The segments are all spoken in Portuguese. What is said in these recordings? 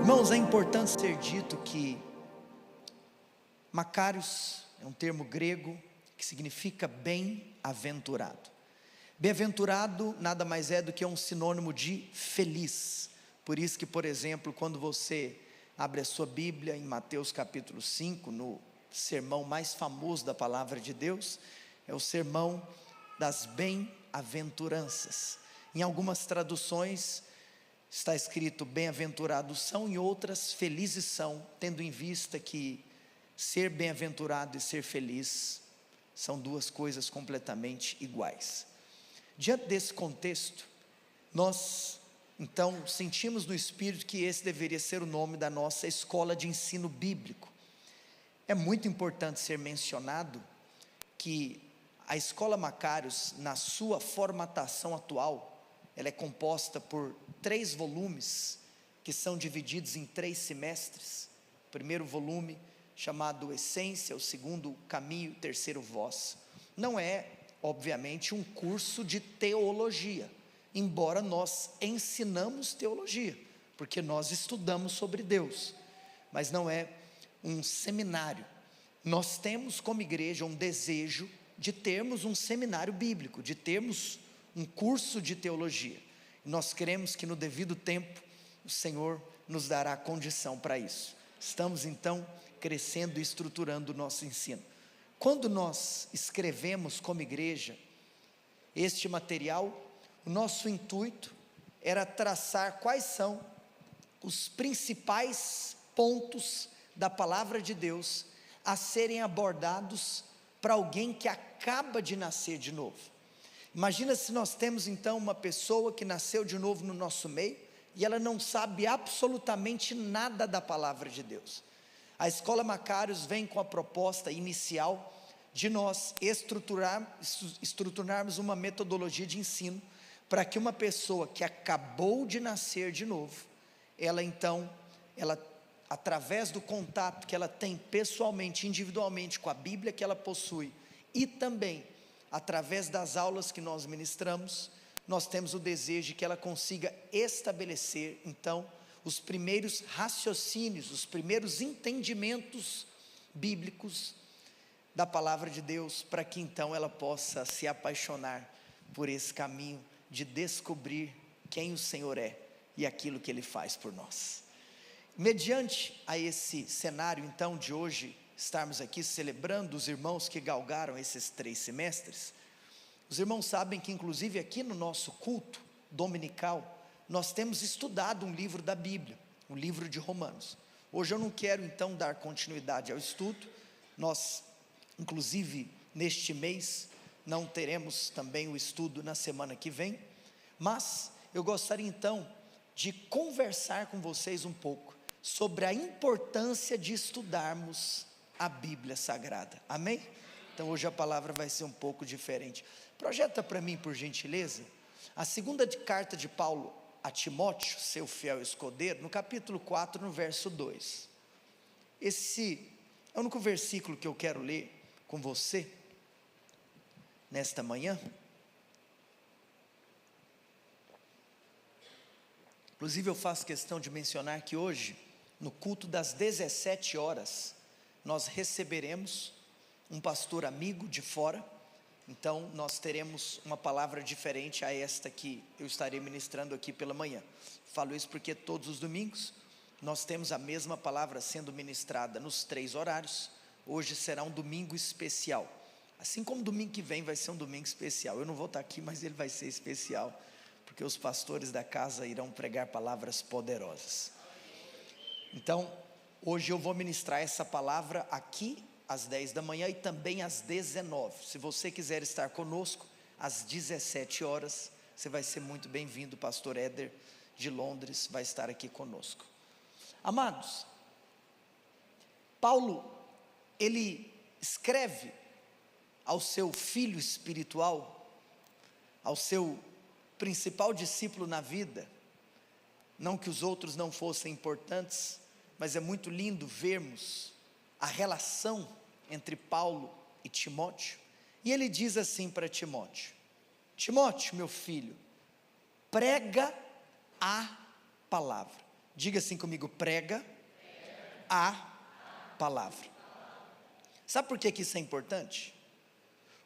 Irmãos, é importante ser dito que Macários é um termo grego que significa bem-aventurado. Bem-aventurado nada mais é do que um sinônimo de feliz. Por isso que, por exemplo, quando você abre a sua Bíblia em Mateus capítulo 5, no sermão mais famoso da palavra de Deus, é o sermão das bem-aventuranças. Em algumas traduções está escrito bem-aventurados são, em outras felizes são, tendo em vista que ser bem-aventurado e ser feliz são duas coisas completamente iguais. Diante desse contexto, nós então sentimos no Espírito que esse deveria ser o nome da nossa escola de ensino bíblico. É muito importante ser mencionado que a escola Macários, na sua formatação atual, ela é composta por 3 volumes, que são divididos em 3 semestres. O primeiro volume, chamado Essência, o segundo, Caminho, o terceiro, Voz. Não é, obviamente, um curso de teologia, embora nós ensinamos teologia, porque nós estudamos sobre Deus, mas não é um seminário. Nós temos como igreja um desejo de termos um seminário bíblico, de termos um curso de teologia. Nós cremos que no devido tempo o Senhor nos dará condição para isso. Estamos então crescendo e estruturando o nosso ensino. Quando nós escrevemos como igreja este material, o nosso intuito era traçar quais são os principais pontos da palavra de Deus a serem abordados para alguém que acaba de nascer de novo. Imagina se nós temos então uma pessoa que nasceu de novo no nosso meio e ela não sabe absolutamente nada da palavra de Deus. A escola Macários vem com a proposta inicial de nós estruturarmos uma metodologia de ensino para que uma pessoa que acabou de nascer de novo, ela através do contato que ela tem pessoalmente, individualmente com a Bíblia que ela possui e também através das aulas que nós ministramos, nós temos o desejo de que ela consiga estabelecer então os primeiros raciocínios, os primeiros entendimentos bíblicos da palavra de Deus, para que então ela possa se apaixonar por esse caminho de descobrir quem o Senhor é e aquilo que Ele faz por nós. Mediante a esse cenário então de hoje, estarmos aqui celebrando os irmãos que galgaram esses 3 semestres, os irmãos sabem que inclusive aqui no nosso culto dominical, nós temos estudado um livro da Bíblia, um livro de Romanos. Hoje eu não quero então dar continuidade ao estudo, nós inclusive neste mês não teremos também o estudo na semana que vem, mas eu gostaria então de conversar com vocês um pouco sobre a importância de estudarmos a Bíblia Sagrada, amém? Então hoje a palavra vai ser um pouco diferente. Projeta para mim, por gentileza, a segunda carta de Paulo a Timóteo, seu fiel escudeiro, no capítulo 4, no verso 2. Esse é o único versículo que eu quero ler com você, nesta manhã. Inclusive eu faço questão de mencionar que hoje, no culto das 17 horas, nós receberemos um pastor amigo de fora, então nós teremos uma palavra diferente a esta que eu estarei ministrando aqui pela manhã. Falo isso porque todos os domingos nós temos a mesma palavra sendo ministrada nos 3 horários, hoje será um domingo especial, assim como domingo que vem vai ser um domingo especial, eu não vou estar aqui, mas ele vai ser especial, porque os pastores da casa irão pregar palavras poderosas. Então, hoje eu vou ministrar essa palavra aqui às 10 da manhã e também às 19. Se você quiser estar conosco às 17 horas, você vai ser muito bem-vindo. O pastor Éder de Londres vai estar aqui conosco. Amados, Paulo, ele escreve ao seu filho espiritual, ao seu principal discípulo na vida, não que os outros não fossem importantes, mas é muito lindo vermos a relação entre Paulo e Timóteo, e ele diz assim para Timóteo: Timóteo, meu filho, prega a palavra. Diga assim comigo: prega a palavra. Sabe por que isso é importante?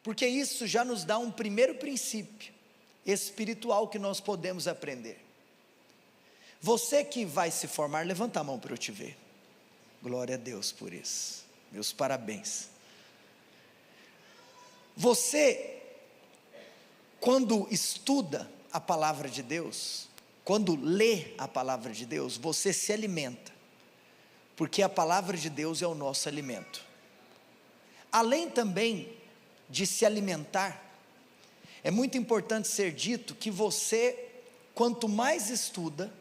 Porque isso já nos dá um primeiro princípio espiritual que nós podemos aprender. Você que vai se formar, levanta a mão para eu te ver. Glória a Deus por isso, meus parabéns. Você, quando estuda a palavra de Deus, quando lê a palavra de Deus, você se alimenta, porque a palavra de Deus é o nosso alimento. Além também de se alimentar, é muito importante ser dito que você, quanto mais estuda,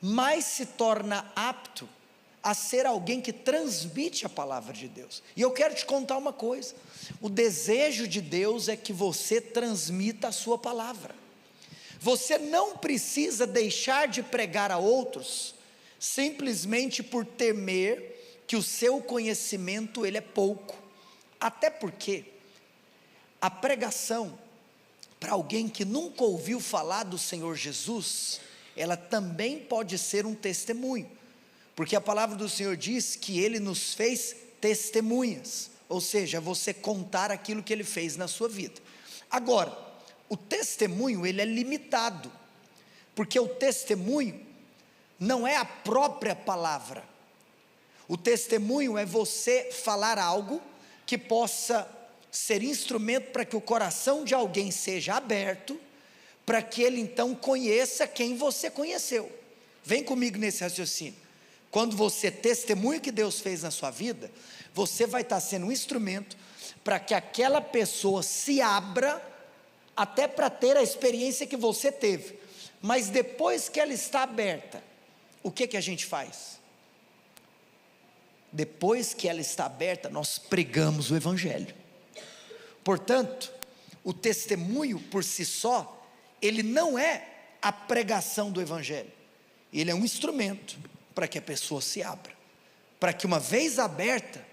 mais se torna apto a ser alguém que transmite a palavra de Deus. E eu quero te contar uma coisa: o desejo de Deus é que você transmita a sua palavra. Você não precisa deixar de pregar a outros, simplesmente por temer que o seu conhecimento ele é pouco. Até porque a pregação para alguém que nunca ouviu falar do Senhor Jesus, ela também pode ser um testemunho, porque a palavra do Senhor diz que Ele nos fez testemunhas, ou seja, você contar aquilo que Ele fez na sua vida. Agora, o testemunho ele é limitado, porque o testemunho não é a própria palavra. O testemunho é você falar algo que possa ser instrumento para que o coração de alguém seja aberto, para que ele então conheça quem você conheceu. Vem comigo nesse raciocínio. Quando você testemunha o que Deus fez na sua vida, você vai estar sendo um instrumento para que aquela pessoa se abra, até para ter a experiência que você teve. Mas depois que ela está aberta, o que a gente faz? Depois que ela está aberta, nós pregamos o Evangelho. Portanto, o testemunho por si só, ele não é a pregação do Evangelho, ele é um instrumento para que a pessoa se abra, para que uma vez aberta,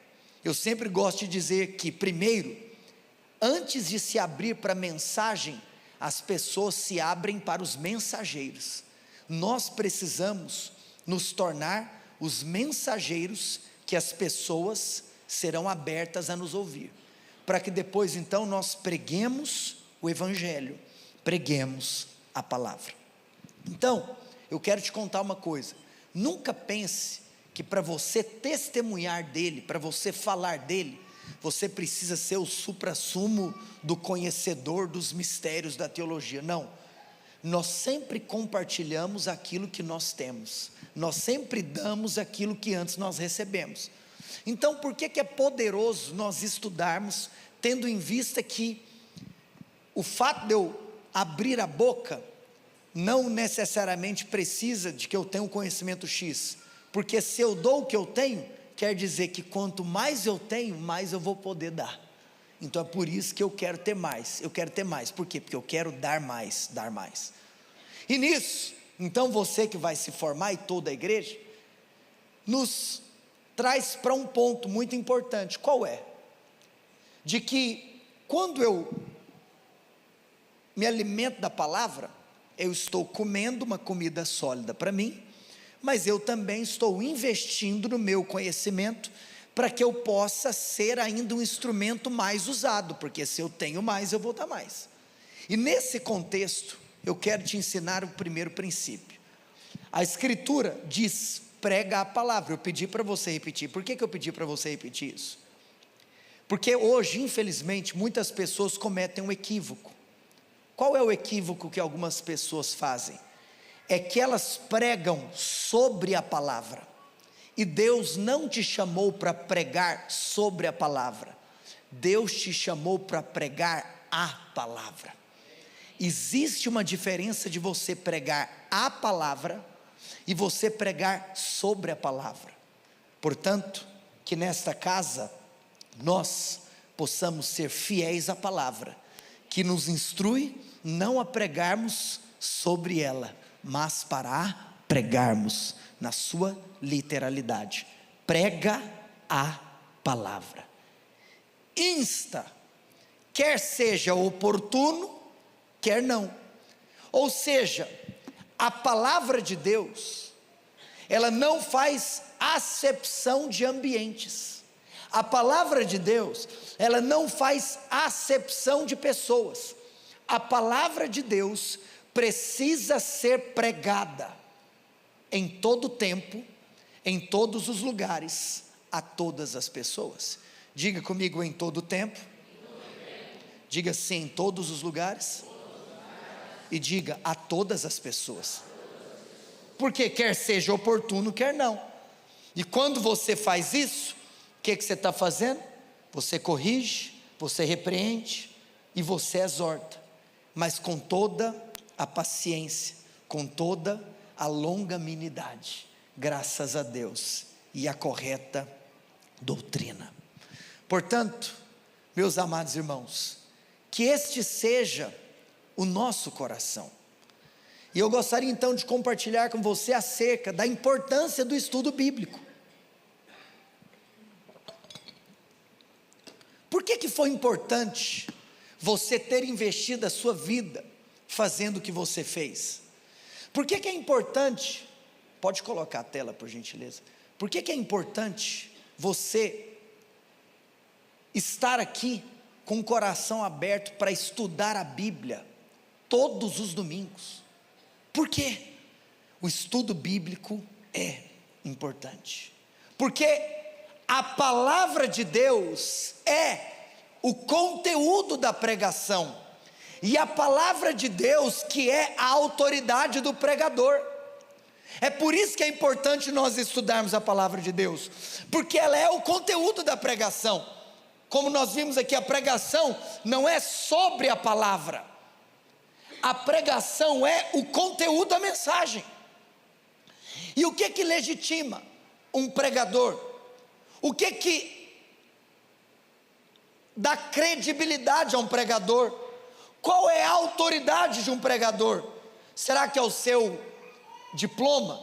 eu sempre gosto de dizer que primeiro, antes de se abrir para a mensagem, as pessoas se abrem para os mensageiros. Nós precisamos nos tornar os mensageiros que as pessoas serão abertas a nos ouvir, para que depois então nós preguemos o Evangelho, preguemos a palavra. Então, eu quero te contar uma coisa: nunca pense que para você testemunhar dele, para você falar dele, você precisa ser o suprassumo do conhecedor dos mistérios da teologia. Não, nós sempre compartilhamos aquilo que nós temos, nós sempre damos aquilo que antes nós recebemos. Então por que é poderoso nós estudarmos, tendo em vista que o fato de eu abrir a boca, não necessariamente precisa de que eu tenha um conhecimento X, porque se eu dou o que eu tenho, quer dizer que quanto mais eu tenho, mais eu vou poder dar. Então é por isso que eu quero ter mais, por quê? Porque eu quero dar mais, e nisso, então você que vai se formar e toda a igreja, nos traz para um ponto muito importante. Qual é? De que quando eu me alimento da palavra, eu estou comendo uma comida sólida para mim, mas eu também estou investindo no meu conhecimento, para que eu possa ser ainda um instrumento mais usado, porque se eu tenho mais, eu vou dar mais. E nesse contexto, eu quero te ensinar o primeiro princípio. A Escritura diz: prega a palavra. Eu pedi para você repetir. Por que eu pedi para você repetir isso? Porque hoje, infelizmente, muitas pessoas cometem um equívoco. Qual é o equívoco que algumas pessoas fazem? É que elas pregam sobre a palavra, e Deus não te chamou para pregar sobre a palavra, Deus te chamou para pregar a palavra. Existe uma diferença de você pregar a palavra e você pregar sobre a palavra. Portanto, que nesta casa nós possamos ser fiéis à palavra, que nos instrui não a pregarmos sobre ela, mas para a pregarmos na sua literalidade. Prega a palavra, insta, quer seja oportuno, quer não. Ou seja, a palavra de Deus, ela não faz acepção de ambientes. A palavra de Deus, ela não faz acepção de pessoas. A palavra de Deus precisa ser pregada em todo tempo, em todos os lugares, a todas as pessoas. Diga comigo: em todo tempo. Diga sim, em todos os lugares. E diga: a todas as pessoas. Porque quer seja oportuno, quer não. E quando você faz isso, o que você está fazendo? Você corrige, você repreende e você exorta, mas com toda a paciência, com toda a longanimidade, graças a Deus, e a correta doutrina. Portanto, meus amados irmãos, que este seja o nosso coração. E eu gostaria então de compartilhar com você acerca da importância do estudo bíblico. Por que foi importante você ter investido a sua vida fazendo o que você fez? Por que é importante, pode colocar a tela por gentileza, por que é importante você estar aqui com o coração aberto para estudar a Bíblia todos os domingos? Por quê? O estudo bíblico é importante, porque a palavra de Deus é o conteúdo da pregação, e a palavra de Deus que é a autoridade do pregador. É por isso que é importante nós estudarmos a palavra de Deus, porque ela é o conteúdo da pregação. Como nós vimos aqui, a pregação não é sobre a palavra, a pregação é o conteúdo da mensagem. E o que legitima um pregador? O que dá credibilidade a um pregador? Qual é a autoridade de um pregador? Será que é o seu diploma?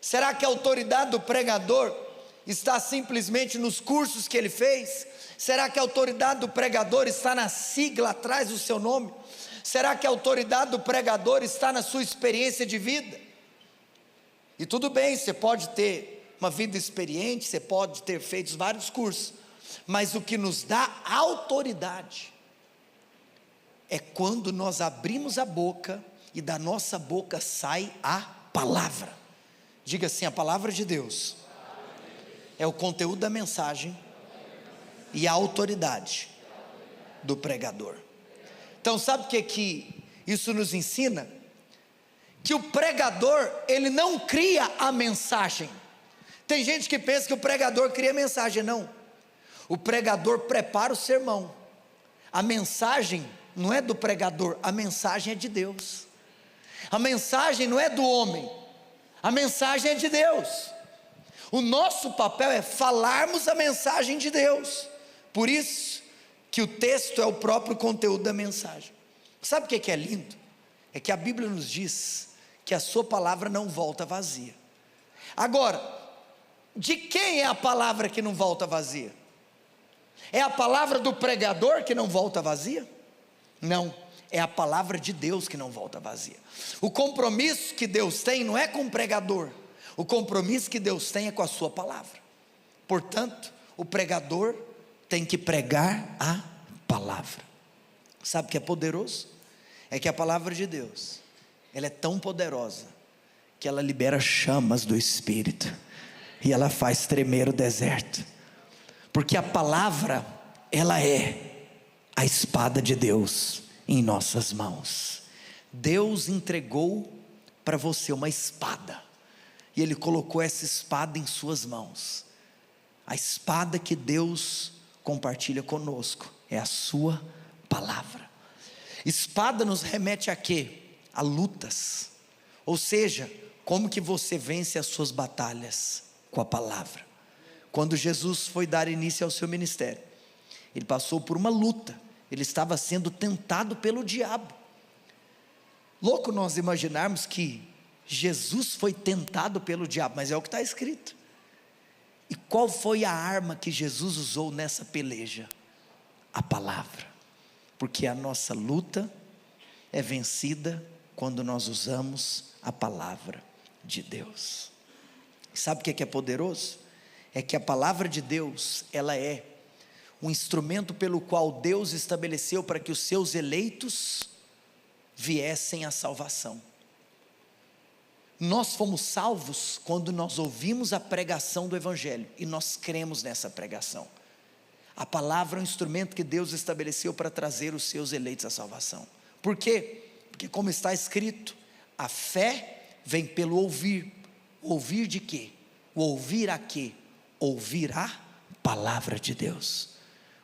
Será que a autoridade do pregador está simplesmente nos cursos que ele fez? Será que a autoridade do pregador está na sigla atrás do seu nome? Será que a autoridade do pregador está na sua experiência de vida? E tudo bem, você pode ter uma vida experiente, você pode ter feito vários cursos, mas o que nos dá autoridade é quando nós abrimos a boca e da nossa boca sai a palavra. Diga assim: a palavra de Deus é o conteúdo da mensagem e a autoridade do pregador. Então sabe o que isso nos ensina? Que o pregador, ele não cria a mensagem. Tem gente que pensa que o pregador cria a mensagem. Não, o pregador prepara o sermão. A mensagem não é do pregador, a mensagem é de Deus. A mensagem não é do homem, a mensagem é de Deus. O nosso papel é falarmos a mensagem de Deus. Por isso que o texto é o próprio conteúdo da mensagem. Sabe o que é lindo? É que a Bíblia nos diz que a sua palavra não volta vazia. Agora, de quem é a palavra que não volta vazia? É a palavra do pregador que não volta vazia? Não, é a palavra de Deus que não volta vazia. O compromisso que Deus tem não é com o pregador, o compromisso que Deus tem é com a sua palavra. Portanto, o pregador tem que pregar a palavra. Sabe o que é poderoso? É que a palavra de Deus, ela é tão poderosa, que ela libera chamas do Espírito, e ela faz tremer o deserto, porque a palavra, ela é a espada de Deus em nossas mãos. Deus entregou para você uma espada, e Ele colocou essa espada em suas mãos. A espada que Deus compartilha conosco é a sua palavra. Espada nos remete a quê? A lutas. Ou seja, como que você vence as suas batalhas? Com a palavra. Quando Jesus foi dar início ao seu ministério, Ele passou por uma luta. Ele estava sendo tentado pelo diabo. Louco nós imaginarmos que Jesus foi tentado pelo diabo, mas é o que está escrito. E qual foi a arma que Jesus usou nessa peleja? A palavra. Porque a nossa luta é vencida quando nós usamos a palavra de Deus. Sabe o que é poderoso? É que a palavra de Deus, ela é um instrumento pelo qual Deus estabeleceu para que os seus eleitos viessem à salvação. Nós fomos salvos quando nós ouvimos a pregação do Evangelho, e nós cremos nessa pregação. A palavra é um instrumento que Deus estabeleceu para trazer os seus eleitos à salvação. Por quê? Porque como está escrito, a fé vem pelo ouvir. Ouvir de quê? O ouvir a quê? Ouvir a palavra de Deus.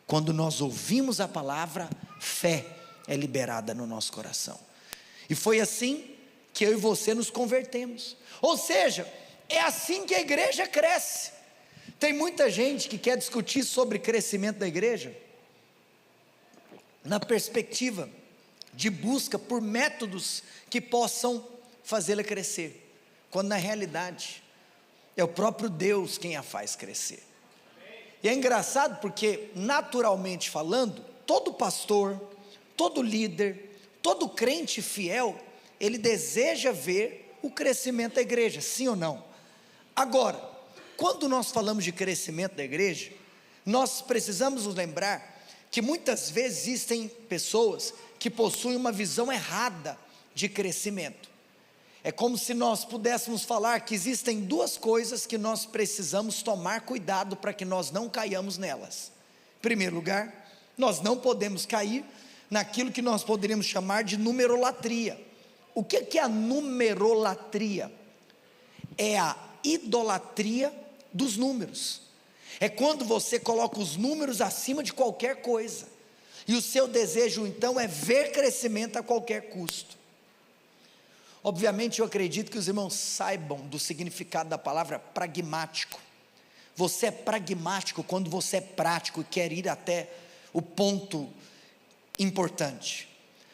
Quando nós ouvimos a palavra, fé é liberada no nosso coração. E foi assim que eu e você nos convertemos. Ou seja, é assim que a igreja cresce. Tem muita gente que quer discutir sobre crescimento da igreja na perspectiva de busca por métodos que possam fazê-la crescer, quando na realidade é o próprio Deus quem a faz crescer. E é engraçado porque, naturalmente falando, todo pastor, todo líder, todo crente fiel, ele deseja ver o crescimento da igreja, sim ou não? Agora, quando nós falamos de crescimento da igreja, nós precisamos nos lembrar que muitas vezes existem pessoas que possuem uma visão errada de crescimento. É como se nós pudéssemos falar que existem duas coisas que nós precisamos tomar cuidado para que nós não caiamos nelas. Em primeiro lugar, nós não podemos cair naquilo que nós poderíamos chamar de numerolatria. O que é a numerolatria? É a idolatria dos números. É quando você coloca os números acima de qualquer coisa, e o seu desejo então é ver crescimento a qualquer custo. Obviamente eu acredito que os irmãos saibam do significado da palavra pragmático. Você é pragmático quando você é prático e quer ir até o ponto importante.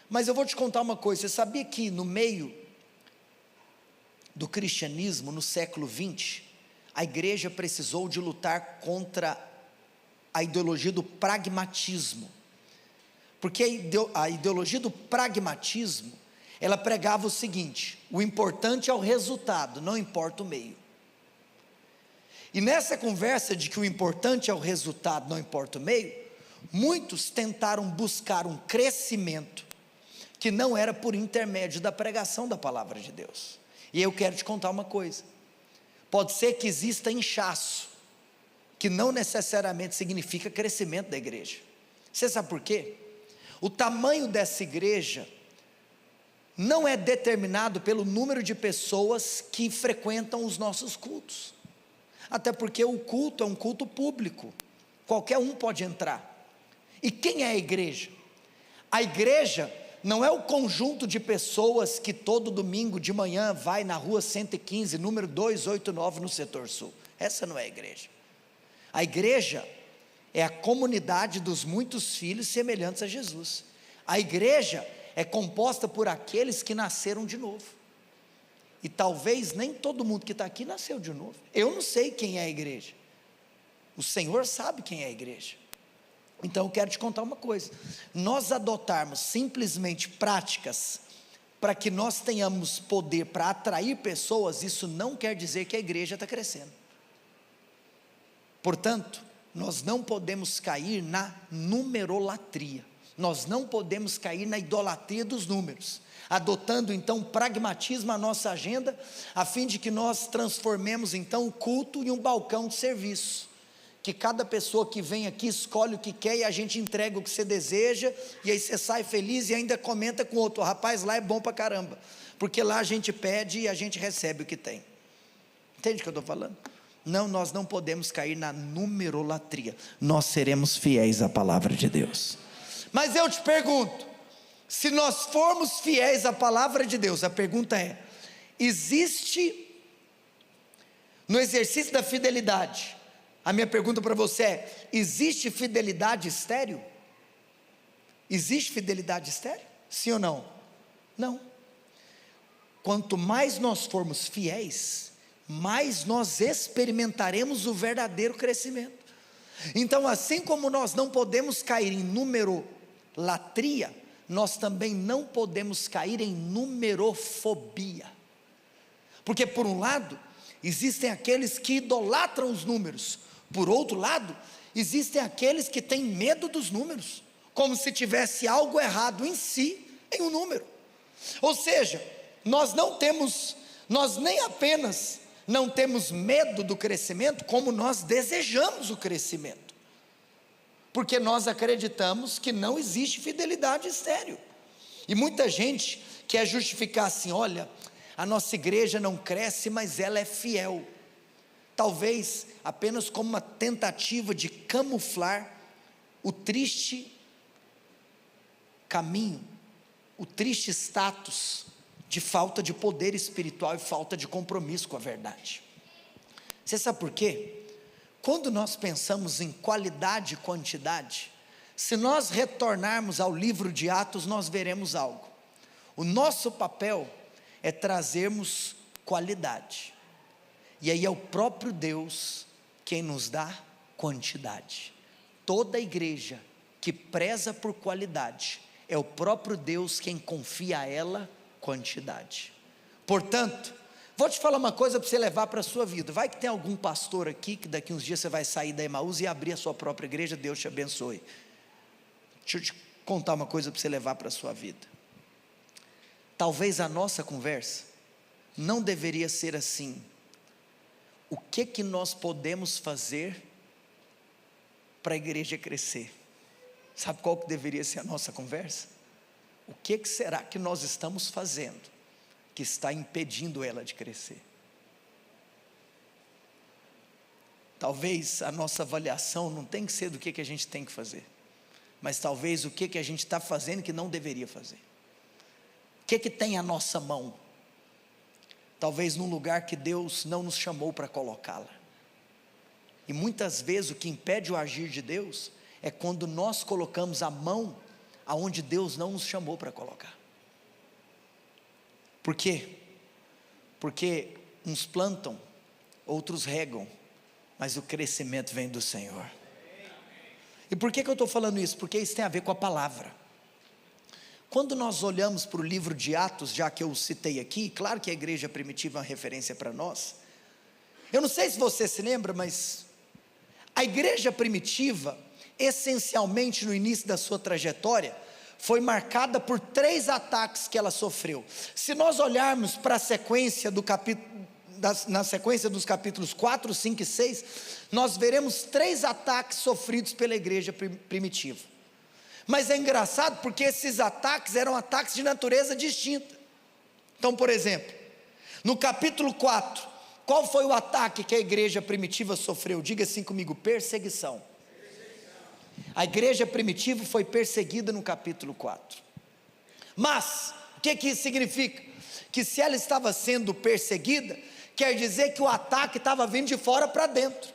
Mas eu vou te contar uma coisa, você sabia que no meio do cristianismo, no século 20, a igreja precisou de lutar contra a ideologia do pragmatismo, porque a ideologia do pragmatismo, ela pregava o seguinte: o importante é o resultado, não importa o meio. E nessa conversa de que o importante é o resultado, não importa o meio, muitos tentaram buscar um crescimento que não era por intermédio da pregação da palavra de Deus. E eu quero te contar uma coisa: pode ser que exista inchaço, que não necessariamente significa crescimento da igreja. Você sabe por quê? O tamanho dessa igreja não é determinado pelo número de pessoas que frequentam os nossos cultos, até porque o culto é um culto público, qualquer um pode entrar. E quem é a igreja? A igreja não é o conjunto de pessoas que todo domingo de manhã vai na rua 115, número 289 no setor sul. Essa não é a igreja. A igreja é a comunidade dos muitos filhos semelhantes a Jesus. A igreja é composta por aqueles que nasceram de novo. E talvez nem todo mundo que está aqui nasceu de novo. Eu não sei quem é a igreja. O Senhor sabe quem é a igreja. Então eu quero te contar uma coisa: nós adotarmos simplesmente práticas para que nós tenhamos poder para atrair pessoas, isso não quer dizer que a igreja está crescendo. Portanto, nós não podemos cair na numerolatria, nós não podemos cair na idolatria dos números, adotando então pragmatismo à nossa agenda, a fim de que nós transformemos então o culto em um balcão de serviço, que cada pessoa que vem aqui escolhe o que quer e a gente entrega o que você deseja, e aí você sai feliz e ainda comenta com outro: rapaz, lá é bom pra caramba, porque lá a gente pede e a gente recebe o que tem. Entende o que eu estou falando? Não, nós não podemos cair na numerolatria, nós seremos fiéis à palavra de Deus. Mas eu te pergunto, se nós formos fiéis à palavra de Deus, a pergunta é: existe no exercício da fidelidade, a minha pergunta para você é: existe fidelidade estéril? Existe fidelidade estéril? Sim ou não? Não. Quanto mais nós formos fiéis, mais nós experimentaremos o verdadeiro crescimento. Então, assim como nós não podemos cair em numerolatria, nós também não podemos cair em numerofobia. Porque por um lado, existem aqueles que idolatram os números. Por outro lado, existem aqueles que têm medo dos números, como se tivesse algo errado em si, em um número. Ou seja, nós nem apenas não temos medo do crescimento, como nós desejamos o crescimento, porque nós acreditamos que não existe fidelidade estéril. E muita gente quer justificar assim: olha, a nossa igreja não cresce, mas ela é fiel. Talvez apenas como uma tentativa de camuflar o triste caminho, o triste status de falta de poder espiritual e falta de compromisso com a verdade. Você sabe por quê? Quando nós pensamos em qualidade e quantidade, se nós retornarmos ao livro de Atos, nós veremos algo. O nosso papel é trazermos qualidade, e aí é o próprio Deus quem nos dá quantidade. Toda igreja que preza por qualidade, é o próprio Deus quem confia a ela quantidade. Portanto, vou te falar uma coisa para você levar para a sua vida. Vai que tem algum pastor aqui, que daqui uns dias você vai sair da Emaús e abrir a sua própria igreja. Deus te abençoe. Deixa eu te contar uma coisa para você levar para a sua vida. Talvez a nossa conversa não deveria ser assim: o que nós podemos fazer para a igreja crescer? Sabe qual que deveria ser a nossa conversa? O que será que nós estamos fazendo que está impedindo ela de crescer? Talvez a nossa avaliação não tem que ser do que a gente tem que fazer, mas talvez o que a gente está fazendo que não deveria fazer. O que tem a nossa mão? Talvez num lugar que Deus não nos chamou para colocá-la. E muitas vezes o que impede o agir de Deus é quando nós colocamos a mão aonde Deus não nos chamou para colocar. Por quê? Porque uns plantam, outros regam, mas o crescimento vem do Senhor. E por que eu estou falando isso? Porque isso tem a ver com a palavra. Quando nós olhamos para o livro de Atos, já que eu citei aqui, claro que a igreja primitiva é uma referência para nós. Eu não sei se você se lembra, mas a igreja primitiva, essencialmente no início da sua trajetória, foi marcada por 3 ataques que ela sofreu. Se nós olharmos para a sequência do na sequência dos capítulos 4, 5 e 6, nós veremos 3 ataques sofridos pela igreja primitiva. Mas é engraçado porque esses ataques eram ataques de natureza distinta. Então, por exemplo, no capítulo 4, qual foi o ataque que a igreja primitiva sofreu? Diga assim comigo: perseguição. A igreja primitiva foi perseguida no capítulo 4. Mas, o que isso significa? Que se ela estava sendo perseguida, quer dizer que o ataque estava vindo de fora para dentro.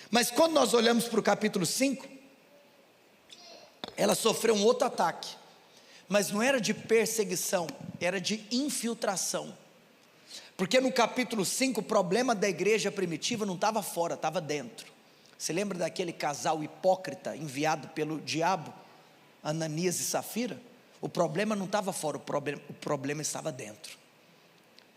Mas quando nós olhamos para o capítulo 5, ela sofreu um outro ataque, mas não era de perseguição, era de infiltração. Porque no capítulo 5, o problema da igreja primitiva não estava fora, estava dentro. Você lembra daquele casal hipócrita enviado pelo diabo, Ananias e Safira? O problema não estava fora, o problema estava dentro.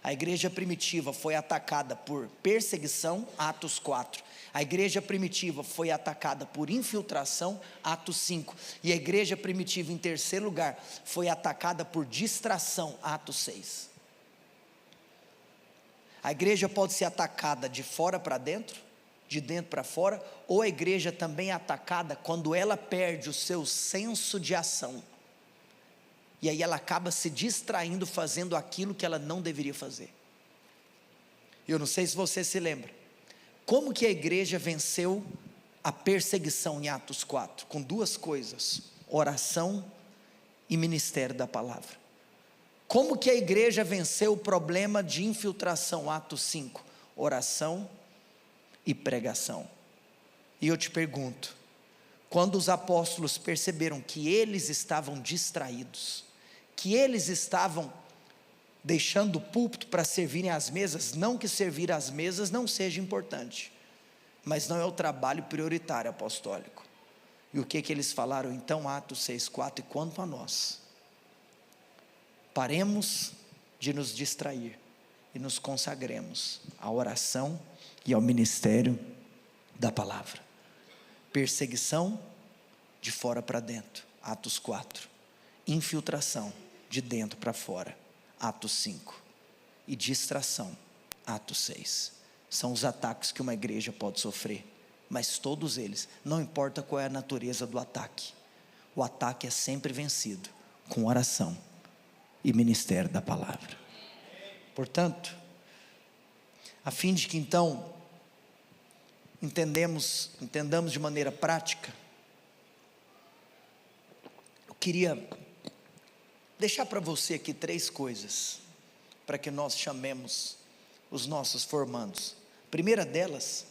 A igreja primitiva foi atacada por perseguição, Atos 4. A igreja primitiva foi atacada por infiltração, Atos 5. E a igreja primitiva, em terceiro lugar, foi atacada por distração, Atos 6. A igreja pode ser atacada de fora para dentro, de dentro para fora, ou a igreja também é atacada quando ela perde o seu senso de ação. E aí ela acaba se distraindo, fazendo aquilo que ela não deveria fazer. Eu não sei se você se lembra. Como que a igreja venceu a perseguição em Atos 4? Com 2 coisas: oração e ministério da palavra. Como que a igreja venceu o problema de infiltração? Atos 5, oração e pregação. E eu te pergunto, quando os apóstolos perceberam que eles estavam distraídos, que eles estavam deixando o púlpito para servirem às mesas, não que servir às mesas não seja importante, mas não é o trabalho prioritário apostólico. E o que eles falaram então? Atos 6,4: e quanto a nós, paremos de nos distrair e nos consagremos à oração e ao ministério da palavra. Perseguição de fora para dentro, Atos 4. Infiltração de dentro para fora, Atos 5. E distração, Atos 6. São os ataques que uma igreja pode sofrer, mas todos eles, não importa qual é a natureza do ataque, o ataque é sempre vencido com oração e ministério da palavra. Portanto, a fim de que então entendamos de maneira prática, eu queria deixar para você aqui 3 coisas, para que nós chamemos os nossos formandos. A primeira delas,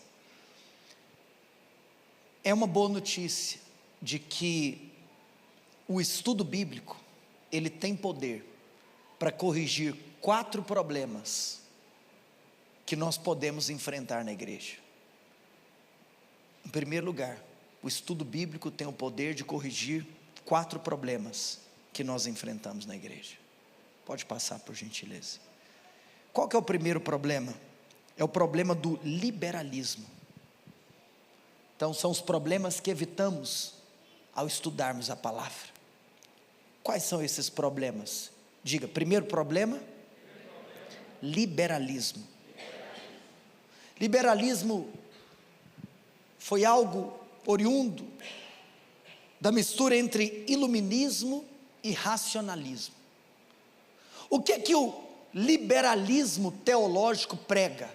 é uma boa notícia, de que o estudo bíblico, ele tem poder, para corrigir 4 problemas, que nós podemos enfrentar na igreja. Em primeiro lugar, o estudo bíblico tem o poder de corrigir 4 problemas, que nós enfrentamos na igreja. Pode passar, por gentileza. Qual que é o primeiro problema? É o problema do liberalismo. Então são os problemas que evitamos ao estudarmos a palavra. Quais são esses problemas? Diga, primeiro problema, liberalismo. Liberalismo foi algo oriundo da mistura entre iluminismo e racionalismo. O que é que o liberalismo teológico prega?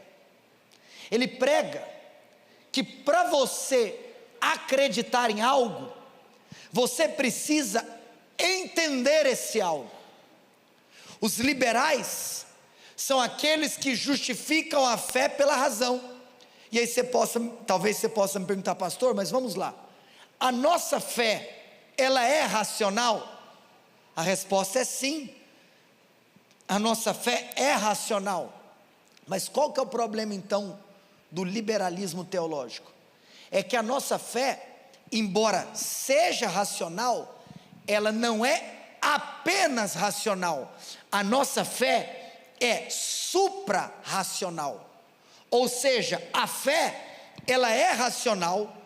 Ele prega que para você acreditar em algo, você precisa entender esse algo. Os liberais são aqueles que justificam a fé pela razão. E aí talvez você possa me perguntar, pastor, mas vamos lá, a nossa fé, ela é racional? A resposta é sim, a nossa fé é racional. Mas qual que é o problema então do liberalismo teológico? É que a nossa fé, embora seja racional, ela não é apenas racional. A nossa fé é supra-racional. Ou seja, a fé, ela é racional,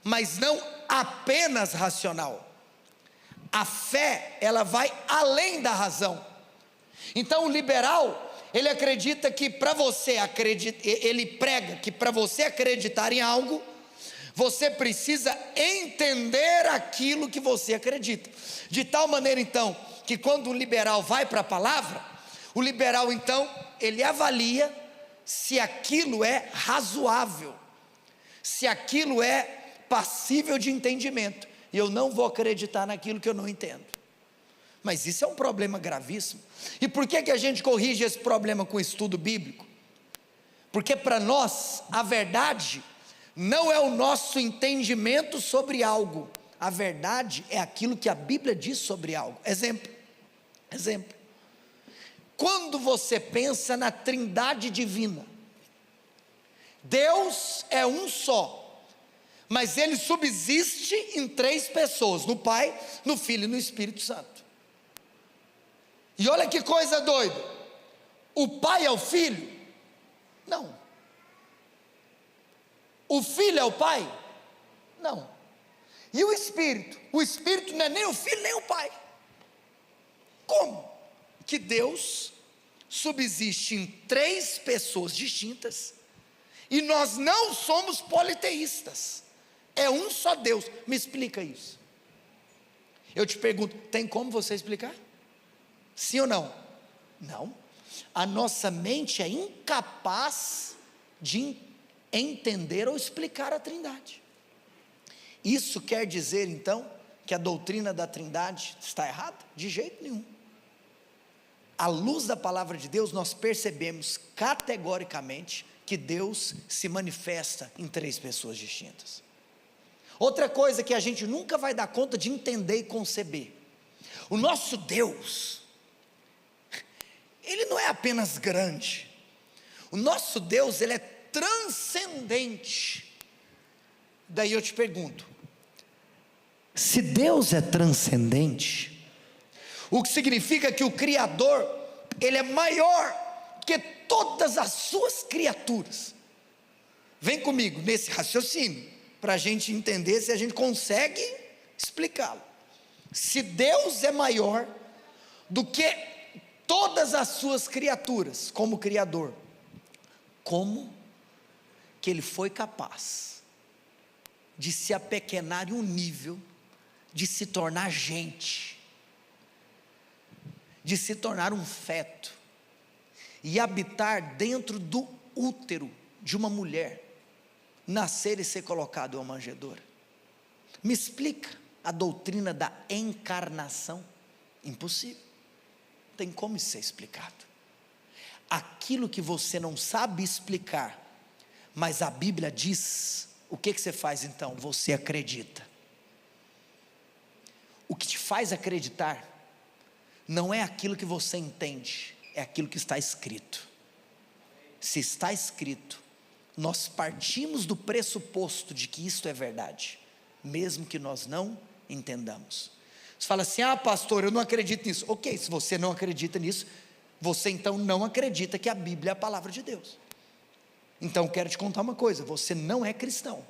mas não apenas racional. A fé, ela vai além da razão. Então o liberal, ele acredita que para você acreditar, ele prega que para você acreditar em algo, você precisa entender aquilo que você acredita. De tal maneira então, que quando o liberal vai para a palavra, o liberal então, ele avalia se aquilo é razoável, se aquilo é passível de entendimento. E eu não vou acreditar naquilo que eu não entendo. Mas isso é um problema gravíssimo. E por que a gente corrige esse problema com o estudo bíblico? Porque para nós, a verdade não é o nosso entendimento sobre algo. A verdade é aquilo que a Bíblia diz sobre algo. Exemplo. Quando você pensa na Trindade divina, Deus é um só, mas Ele subsiste em 3 pessoas, no Pai, no Filho e no Espírito Santo. E olha que coisa doida, o Pai é o Filho? Não. O Filho é o Pai? Não. E o Espírito? O Espírito não é nem o Filho nem o Pai. Como que Deus subsiste em 3 pessoas distintas e nós não somos politeístas? É um só Deus. Me explica isso. Eu te pergunto, tem como você explicar? Sim ou não? Não. A nossa mente é incapaz de entender ou explicar a Trindade. Isso quer dizer então que a doutrina da Trindade está errada? De jeito nenhum. À luz da palavra de Deus, nós percebemos categoricamente que Deus se manifesta em 3 pessoas distintas. Outra coisa que a gente nunca vai dar conta de entender e conceber: o nosso Deus, Ele não é apenas grande, o nosso Deus, Ele é transcendente. Daí eu te pergunto, se Deus é transcendente, o que significa que o Criador, Ele é maior que todas as suas criaturas. Vem comigo nesse raciocínio, para a gente entender se a gente consegue explicá-lo. Se Deus é maior do que todas as suas criaturas, como Criador, como que Ele foi capaz de se apequenar em um nível, de se tornar gente, de se tornar um feto, e habitar dentro do útero de uma mulher, nascer e ser colocado em uma manjedoura? Me explica a doutrina da encarnação? Impossível, não tem como isso ser explicado. Aquilo que você não sabe explicar, mas a Bíblia diz, o que você faz então? Você acredita. O que te faz acreditar não é aquilo que você entende, é aquilo que está escrito. Se está escrito, nós partimos do pressuposto de que isto é verdade, mesmo que nós não entendamos. Você fala assim: ah, pastor, eu não acredito nisso. Ok, se você não acredita nisso, você então não acredita que a Bíblia é a palavra de Deus. Então quero te contar uma coisa: você não é cristão,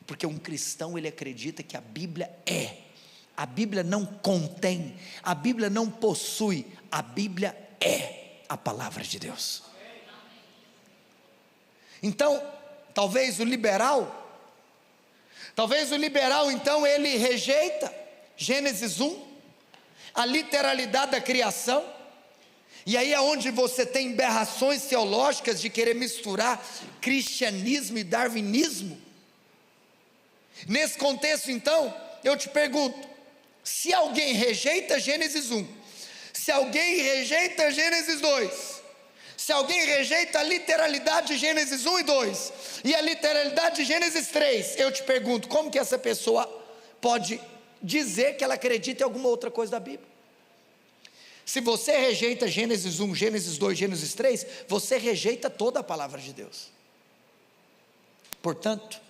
porque um cristão, ele acredita que a Bíblia é. A Bíblia não contém, a Bíblia não possui, a Bíblia é a palavra de Deus. Então, talvez o liberal então ele rejeita Gênesis 1, a literalidade da criação, e aí é onde você tem aberrações teológicas de querer misturar cristianismo e darwinismo. Nesse contexto então, eu te pergunto, se alguém rejeita Gênesis 1, se alguém rejeita Gênesis 2, se alguém rejeita a literalidade de Gênesis 1 e 2, e a literalidade de Gênesis 3, eu te pergunto, como que essa pessoa pode dizer que ela acredita em alguma outra coisa da Bíblia? Se você rejeita Gênesis 1, Gênesis 2, Gênesis 3, você rejeita toda a palavra de Deus. Portanto,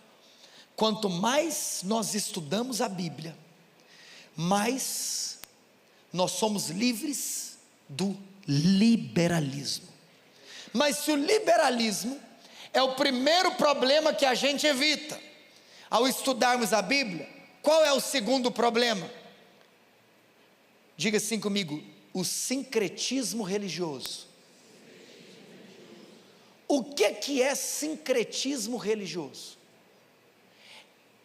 quanto mais nós estudamos a Bíblia, mais nós somos livres do liberalismo. Mas se o liberalismo é o primeiro problema que a gente evita ao estudarmos a Bíblia, qual é o segundo problema? Diga assim comigo: o sincretismo religioso. O que é sincretismo religioso?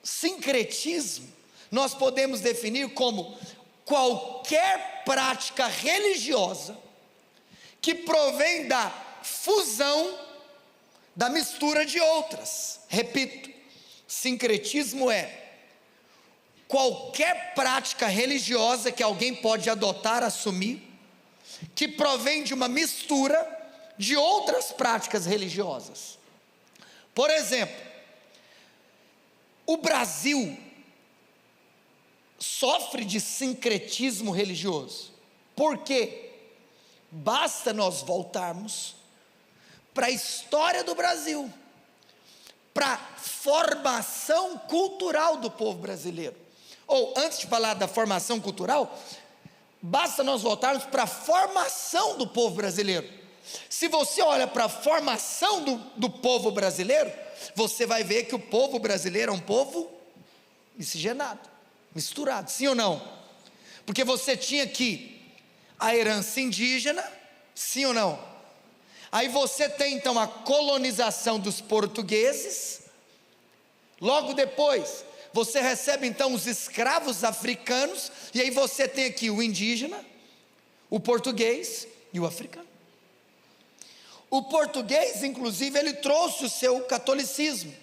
Sincretismo nós podemos definir como qualquer prática religiosa que provém da fusão, da mistura de outras. Repito, sincretismo é qualquer prática religiosa que alguém pode adotar, assumir, que provém de uma mistura de outras práticas religiosas. Por exemplo, o Brasil sofre de sincretismo religioso. Por quê? Basta nós voltarmos para a história do Brasil, para a formação cultural do povo brasileiro. Ou, antes de falar da formação cultural, basta nós voltarmos para a formação do povo brasileiro. Se você olha para a formação do povo brasileiro, você vai ver que o povo brasileiro é um povo miscigenado, misturado, sim ou não? Porque você tinha aqui a herança indígena, sim ou não? Aí você tem então a colonização dos portugueses, logo depois você recebe então os escravos africanos, e aí você tem aqui o indígena, o português e o africano. O português, inclusive, ele trouxe o seu catolicismo,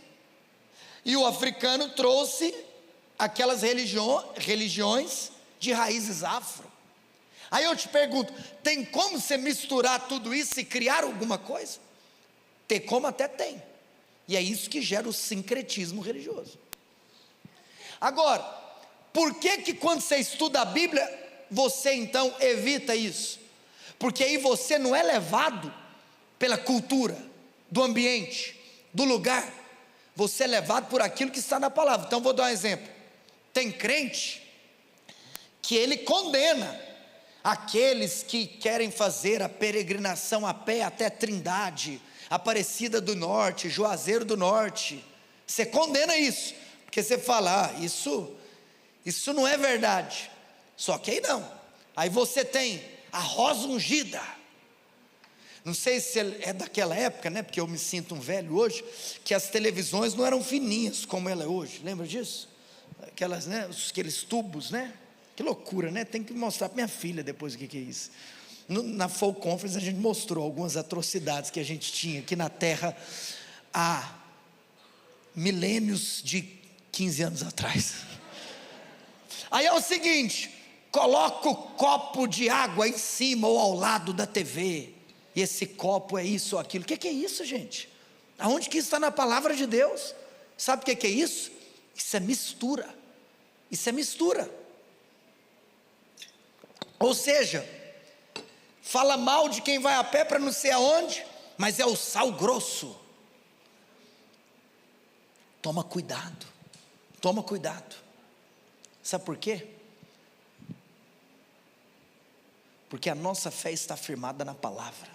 e o africano trouxe aquelas religiões de raízes afro. Aí eu te pergunto, tem como você misturar tudo isso e criar alguma coisa? Tem como, até tem, e é isso que gera o sincretismo religioso. Agora, por que quando você estuda a Bíblia, você então evita isso? Porque aí você não é levado pela cultura, do ambiente, do lugar, você é levado por aquilo que está na palavra. Então vou dar um exemplo. Tem crente que ele condena aqueles que querem fazer a peregrinação a pé até Trindade, Aparecida do Norte, Juazeiro do Norte, você condena isso, porque você fala, isso não é verdade. Só que aí não, aí você tem a rosa ungida. Não sei se é daquela época, né? Porque eu me sinto um velho hoje, que as televisões não eram fininhas como ela é hoje. Lembra disso? Aquelas, né? Aqueles tubos, né? Que loucura, né? Tem que mostrar para minha filha depois o que é isso. Na Folk Conference a gente mostrou algumas atrocidades que a gente tinha aqui na Terra há milênios de 15 anos atrás. Aí é o seguinte, coloca o copo de água em cima ou ao lado da TV. E esse copo é isso ou aquilo. O que é isso, gente? Aonde que isso está na palavra de Deus? Sabe o que é isso? Isso é mistura. Isso é mistura. Ou seja, fala mal de quem vai a pé para não sei aonde, mas é o sal grosso. Toma cuidado. Toma cuidado. Sabe por quê? Porque a nossa fé está firmada na palavra.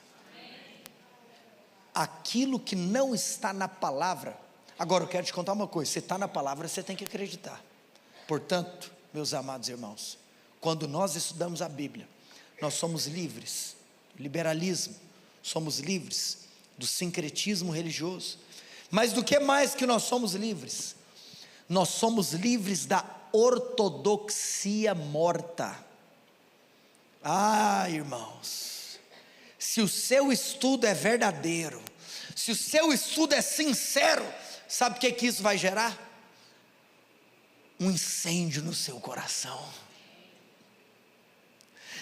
Aquilo que não está na palavra, agora eu quero te contar uma coisa, você está na palavra, você tem que acreditar. Portanto, meus amados irmãos, quando nós estudamos a Bíblia, nós somos livres do liberalismo, somos livres do sincretismo religioso, mas do que mais que nós somos livres? Nós somos livres da ortodoxia morta. Irmãos, se o seu estudo é verdadeiro, se o seu estudo é sincero, sabe o que isso vai gerar? Um incêndio no seu coração.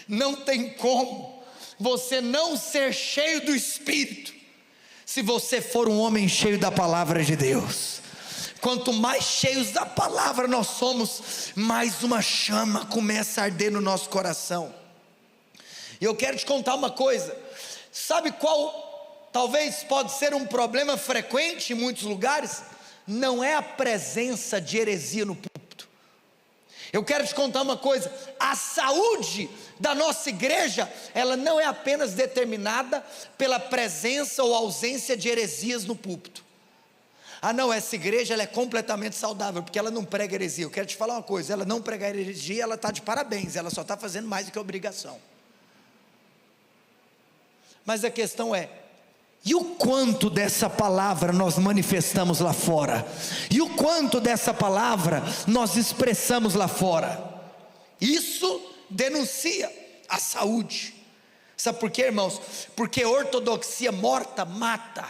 Não tem como você não ser cheio do Espírito, se você for um homem cheio da palavra de Deus. Quanto mais cheios da palavra nós somos, mais uma chama começa a arder no nosso coração. E eu quero te contar uma coisa, sabe qual talvez pode ser um problema frequente em muitos lugares? Não é a presença de heresia no púlpito. Eu quero te contar uma coisa, a saúde da nossa igreja, ela não é apenas determinada pela presença ou ausência de heresias no púlpito. Não, essa igreja ela é completamente saudável, porque ela não prega heresia. Eu quero te falar uma coisa, ela não pregar heresia, ela está de parabéns, ela só está fazendo mais do que obrigação. Mas a questão é, e o quanto dessa palavra nós manifestamos lá fora? E o quanto dessa palavra nós expressamos lá fora? Isso denuncia a saúde. Sabe por quê, irmãos? Porque ortodoxia morta mata.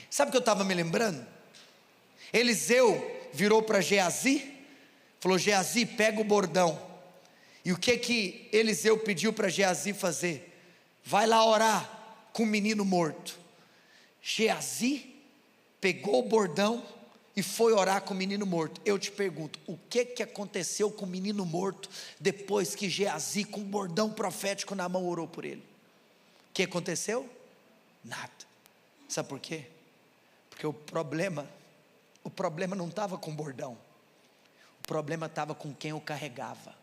Sabe o que eu estava me lembrando? Eliseu virou para Geazi, falou: Geazi, pega o bordão. E o que Eliseu pediu para Geazi fazer? Vai lá orar com o menino morto. Geazi pegou o bordão e foi orar com o menino morto. Eu te pergunto, o que aconteceu com o menino morto depois que Geazi, com o bordão profético na mão, orou por ele? O que aconteceu? Nada. Sabe por quê? Porque o problema não estava com o bordão, o problema estava com quem o carregava.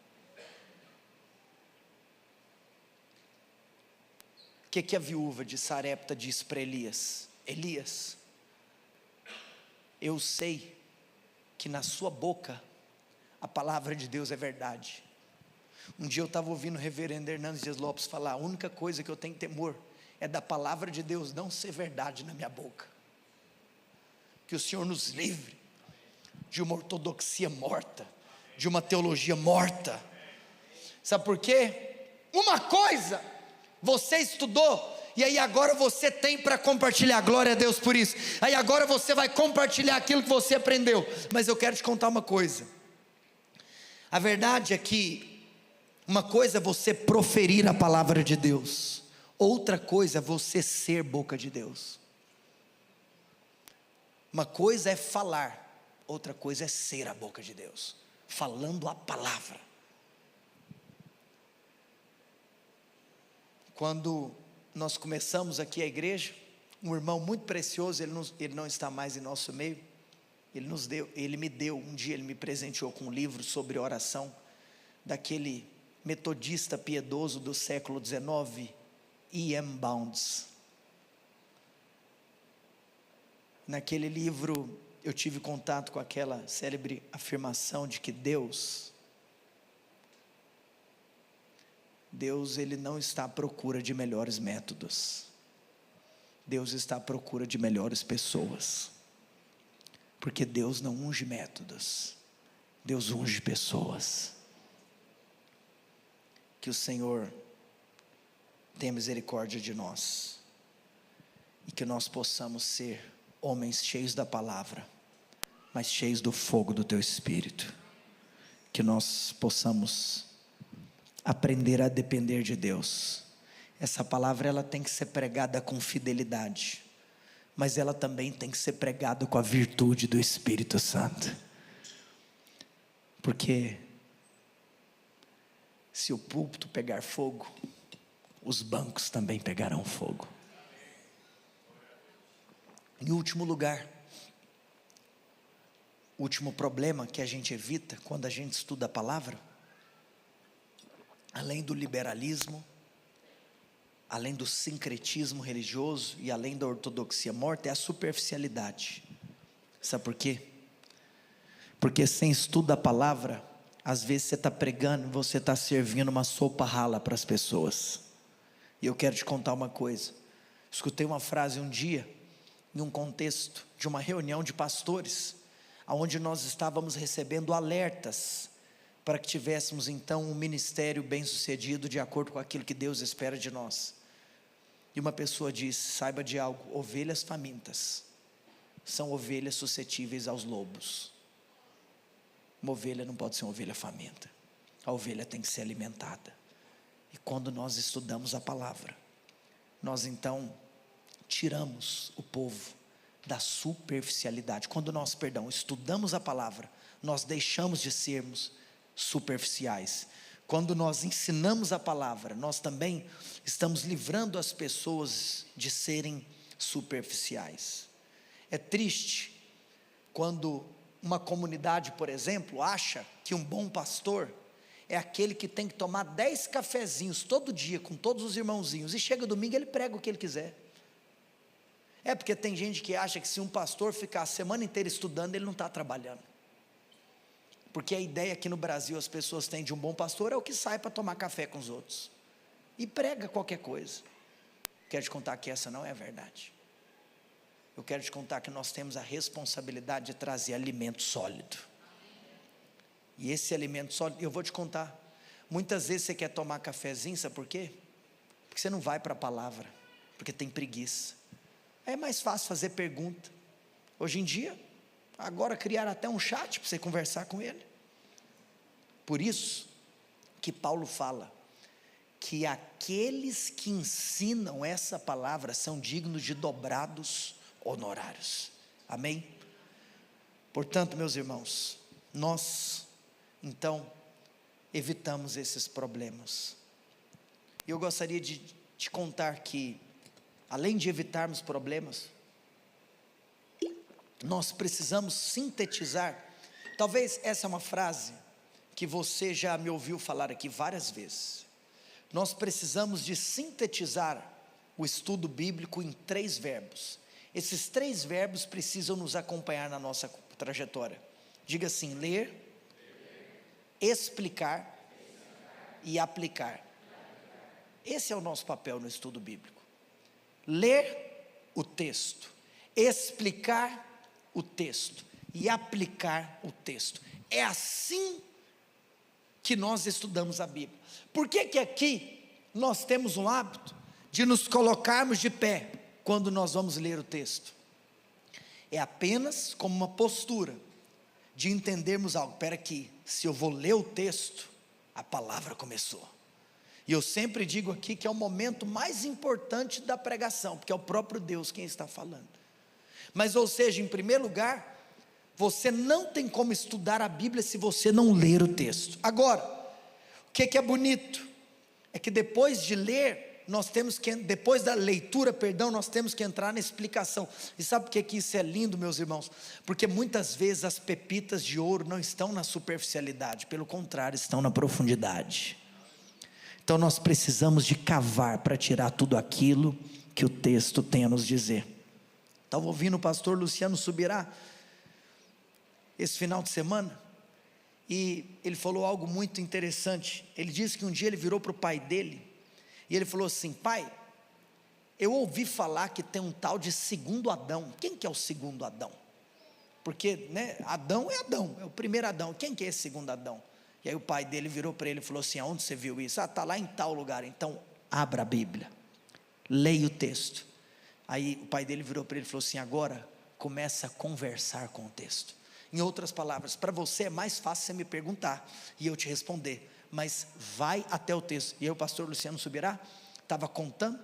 O que a viúva de Sarepta disse para Elias? Elias, eu sei que na sua boca a palavra de Deus é verdade. Um dia eu estava ouvindo o reverendo Hernandes Dias Lopes falar: a única coisa que eu tenho temor é da palavra de Deus não ser verdade na minha boca. Que o Senhor nos livre de uma ortodoxia morta, de uma teologia morta. Sabe por quê? Uma coisa você estudou, e aí agora você tem para compartilhar, glória a Deus por isso. Aí agora você vai compartilhar aquilo que você aprendeu. Mas eu quero te contar uma coisa. A verdade é que uma coisa é você proferir a palavra de Deus, outra coisa é você ser boca de Deus. Uma coisa é falar, outra coisa é ser a boca de Deus, falando a palavra. Quando nós começamos aqui a igreja, um irmão muito precioso, ele não está mais em nosso meio, ele me deu, um dia ele me presenteou com um livro sobre oração, daquele metodista piedoso do século XIX, E.M. Bounds. Naquele livro eu tive contato com aquela célebre afirmação de que Deus ele não está à procura de melhores métodos. Deus está à procura de melhores pessoas. Porque Deus não unge métodos, Deus unge pessoas. Que o Senhor tenha misericórdia de nós, e que nós possamos ser homens cheios da palavra, mas cheios do fogo do teu Espírito. Que nós possamos aprender a depender de Deus. Essa palavra ela tem que ser pregada com fidelidade, mas ela também tem que ser pregada com a virtude do Espírito Santo. Porque se o púlpito pegar fogo, os bancos também pegarão fogo. Em último lugar, o último problema que a gente evita quando a gente estuda a palavra, além do liberalismo, além do sincretismo religioso e além da ortodoxia morta, é a superficialidade. Sabe por quê? Porque sem estudo da palavra, às vezes você está pregando e você está servindo uma sopa rala para as pessoas. E eu quero te contar uma coisa. Escutei uma frase um dia, em um contexto de uma reunião de pastores, onde nós estávamos recebendo alertas, para que tivéssemos então um ministério bem sucedido, de acordo com aquilo que Deus espera de nós. E uma pessoa disse: saiba de algo, ovelhas famintas são ovelhas suscetíveis aos lobos. Uma ovelha não pode ser uma ovelha faminta, a ovelha tem que ser alimentada. E quando nós estudamos a palavra, nós então tiramos o povo da superficialidade. Quando nós, estudamos a palavra, nós deixamos de sermos superficiais. Quando nós ensinamos a palavra, nós também estamos livrando as pessoas de serem superficiais. É triste quando uma comunidade, por exemplo, acha que um bom pastor é aquele que tem que tomar 10 cafezinhos todo dia com todos os irmãozinhos, e chega domingo ele prega o que ele quiser. É porque tem gente que acha que se um pastor ficar a semana inteira estudando, ele não está trabalhando. Porque a ideia aqui no Brasil as pessoas têm de um bom pastor é o que sai para tomar café com os outros e prega qualquer coisa. Quero te contar que essa não é a verdade. Eu quero te contar que nós temos a responsabilidade de trazer alimento sólido. E esse alimento sólido, eu vou te contar, muitas vezes você quer tomar cafezinho, sabe por quê? Porque você não vai para a palavra, porque tem preguiça. É mais fácil fazer pergunta. Hoje em dia, agora criaram até um chat para você conversar com ele. Por isso que Paulo fala que aqueles que ensinam essa palavra são dignos de dobrados honorários. Amém? Portanto, meus irmãos, nós então evitamos esses problemas. E eu gostaria de te contar que, além de evitarmos problemas, nós precisamos sintetizar. Talvez essa é uma frase que você já me ouviu falar aqui várias vezes. Nós precisamos de sintetizar o estudo bíblico em 3 verbos. Esses 3 verbos precisam nos acompanhar na nossa trajetória. Diga assim: ler, explicar e aplicar. Esse é o nosso papel no estudo bíblico. Ler o texto, explicar o texto e aplicar o texto. É assim que nós estudamos a Bíblia. Por que que aqui nós temos um hábito de nos colocarmos de pé quando nós vamos ler o texto? É apenas como uma postura de entendermos algo. Espera aqui, se eu vou ler o texto, a palavra começou. E eu sempre digo aqui que é o momento mais importante da pregação, porque é o próprio Deus quem está falando. Mas, ou seja, em primeiro lugar, você não tem como estudar a Bíblia se você não ler o texto. Agora, o que é bonito? É que depois de ler, depois da leitura, nós temos que entrar na explicação. E sabe por que isso é lindo, meus irmãos? Porque muitas vezes as pepitas de ouro não estão na superficialidade, pelo contrário, estão na profundidade. Então nós precisamos de cavar para tirar tudo aquilo que o texto tem a nos dizer. Estava ouvindo o pastor Luciano Subirá esse final de semana, e ele falou algo muito interessante. Ele disse que um dia ele virou para o pai dele, e ele falou assim: pai, eu ouvi falar que tem um tal de segundo Adão. Quem que é o segundo Adão? Porque, né, Adão, é o primeiro Adão. Quem que é esse segundo Adão? E aí o pai dele virou para ele e falou assim: aonde você viu isso? Ah, está lá em tal lugar. Então, abra a Bíblia, leia o texto. Aí o pai dele virou para ele e falou assim: agora, começa a conversar com o texto. Em outras palavras, para você é mais fácil você me perguntar e eu te responder, mas vai até o texto. E aí o pastor Luciano Subirá estava contando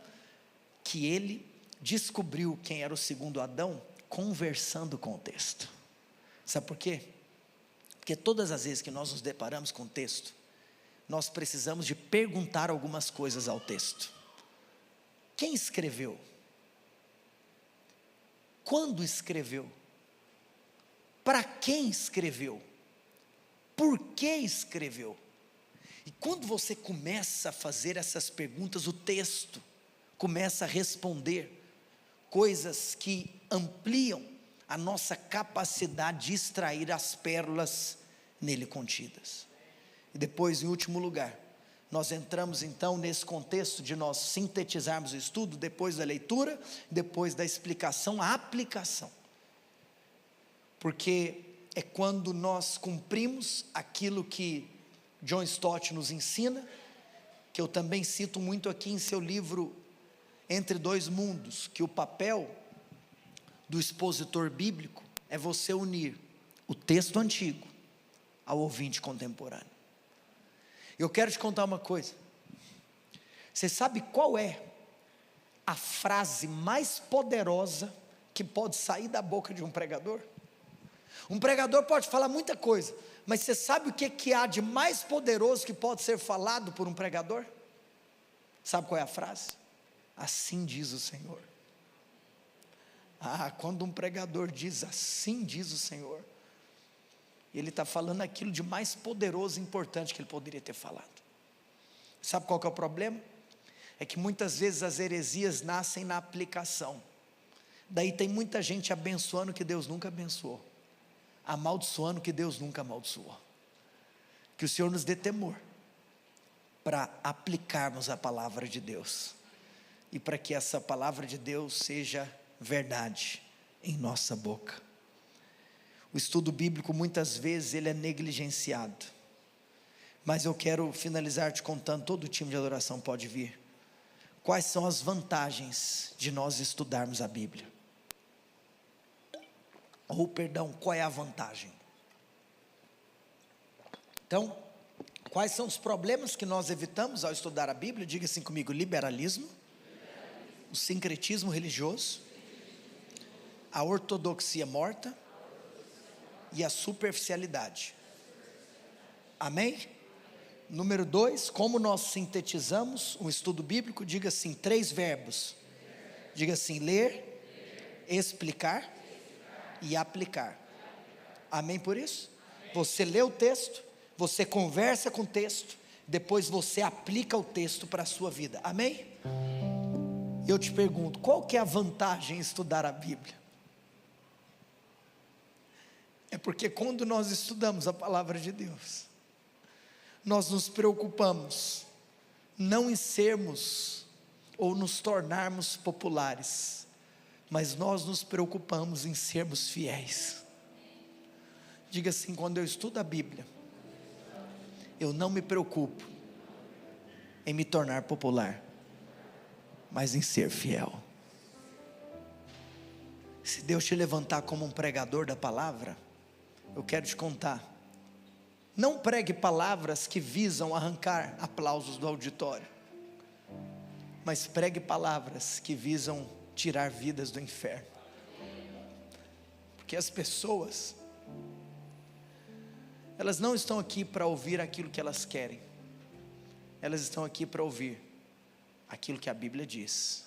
que ele descobriu quem era o segundo Adão conversando com o texto. Sabe por quê? Porque todas as vezes que nós nos deparamos com o texto, nós precisamos de perguntar algumas coisas ao texto. Quem escreveu? Quando escreveu? Para quem escreveu? Por que escreveu? E quando você começa a fazer essas perguntas, o texto começa a responder coisas que ampliam a nossa capacidade de extrair as pérolas nele contidas. E depois, em último lugar, nós entramos então nesse contexto de nós sintetizarmos o estudo, depois da leitura, depois da explicação, a aplicação. Porque é quando nós cumprimos aquilo que John Stott nos ensina, que eu também cito muito aqui em seu livro Entre Dois Mundos, que o papel do expositor bíblico é você unir o texto antigo ao ouvinte contemporâneo. Eu quero te contar uma coisa. Você sabe qual é a frase mais poderosa que pode sair da boca de um pregador? Um pregador pode falar muita coisa, mas você sabe o que há de mais poderoso que pode ser falado por um pregador? Sabe qual é a frase? Assim diz o Senhor. Quando um pregador diz assim diz o Senhor, ele está falando aquilo de mais poderoso e importante que ele poderia ter falado. Sabe qual que é o problema? É que muitas vezes as heresias nascem na aplicação. Daí tem muita gente abençoando que Deus nunca abençoou, amaldiçoando que Deus nunca amaldiçoou. Que o Senhor nos dê temor para aplicarmos a palavra de Deus, e para que essa palavra de Deus seja verdade em nossa boca. O estudo bíblico muitas vezes ele é negligenciado, mas eu quero finalizar te contando, todo o time de adoração pode vir, quais são as vantagens de nós estudarmos a Bíblia. Qual é a vantagem? Então, quais são os problemas que nós evitamos ao estudar a Bíblia? Diga assim comigo: liberalismo, o sincretismo religioso, a ortodoxia morta e a superficialidade. Amém? Número 2, como nós sintetizamos um estudo bíblico? Diga assim, 3 verbos. Diga assim: ler, explicar e aplicar. Amém por isso? Você lê o texto, você conversa com o texto, depois você aplica o texto para a sua vida. Amém? Eu te pergunto, qual que é a vantagem em estudar a Bíblia? É porque quando nós estudamos a palavra de Deus, nós nos preocupamos não em sermos ou nos tornarmos populares, mas nós nos preocupamos em sermos fiéis. Diga assim: quando eu estudo a Bíblia, eu não me preocupo em me tornar popular, mas em ser fiel. Se Deus te levantar como um pregador da palavra, eu quero te contar, não pregue palavras que visam arrancar aplausos do auditório, mas pregue palavras que visam tirar vidas do inferno. Porque as pessoas, elas não estão aqui para ouvir aquilo que elas querem, elas estão aqui para ouvir aquilo que a Bíblia diz.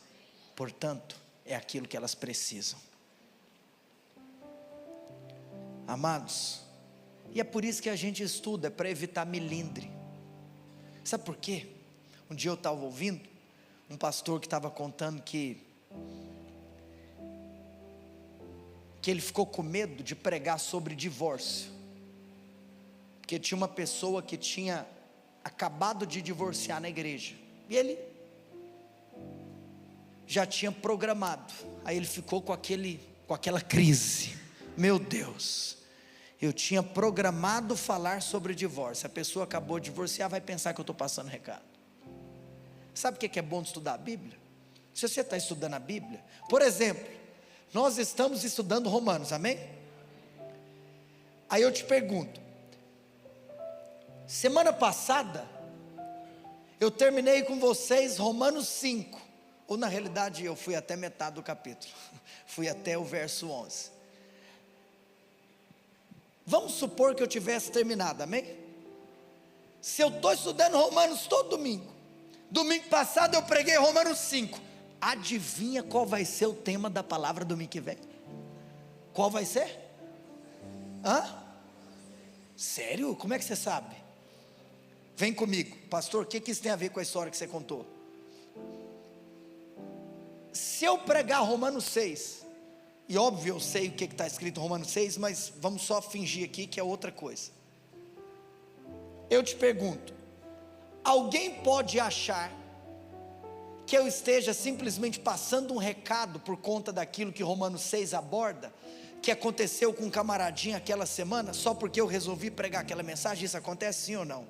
Portanto, é aquilo que elas precisam. Amados, e é por isso que a gente estuda, para evitar melindre. Sabe por quê? Um dia eu estava ouvindo um pastor que estava contando que ele ficou com medo de pregar sobre divórcio, porque tinha uma pessoa que tinha acabado de divorciar na igreja, e ele já tinha programado. Aí ele ficou com aquela crise. Meu Deus, eu tinha programado falar sobre divórcio, a pessoa acabou de divorciar, vai pensar que eu estou passando recado. Sabe o que é bom de estudar a Bíblia? Se você está estudando a Bíblia, por exemplo, nós estamos estudando Romanos, amém? Aí eu te pergunto, semana passada eu terminei com vocês Romanos 5, ou na realidade eu fui até metade do capítulo, fui até o verso 11. Vamos supor que eu tivesse terminado, amém? Se eu estou estudando Romanos todo domingo passado eu preguei Romanos 5, adivinha qual vai ser o tema da palavra domingo que vem? Qual vai ser? Sério? Como é que você sabe? Vem comigo, pastor, o que isso tem a ver com a história que você contou? Se eu pregar Romanos 6, e óbvio eu sei o que está escrito em Romanos 6, mas vamos só fingir aqui que é outra coisa. Eu te pergunto, alguém pode achar que eu esteja simplesmente passando um recado por conta daquilo que Romanos 6 aborda, que aconteceu com um camaradinho aquela semana, só porque eu resolvi pregar aquela mensagem? Isso acontece sim ou não?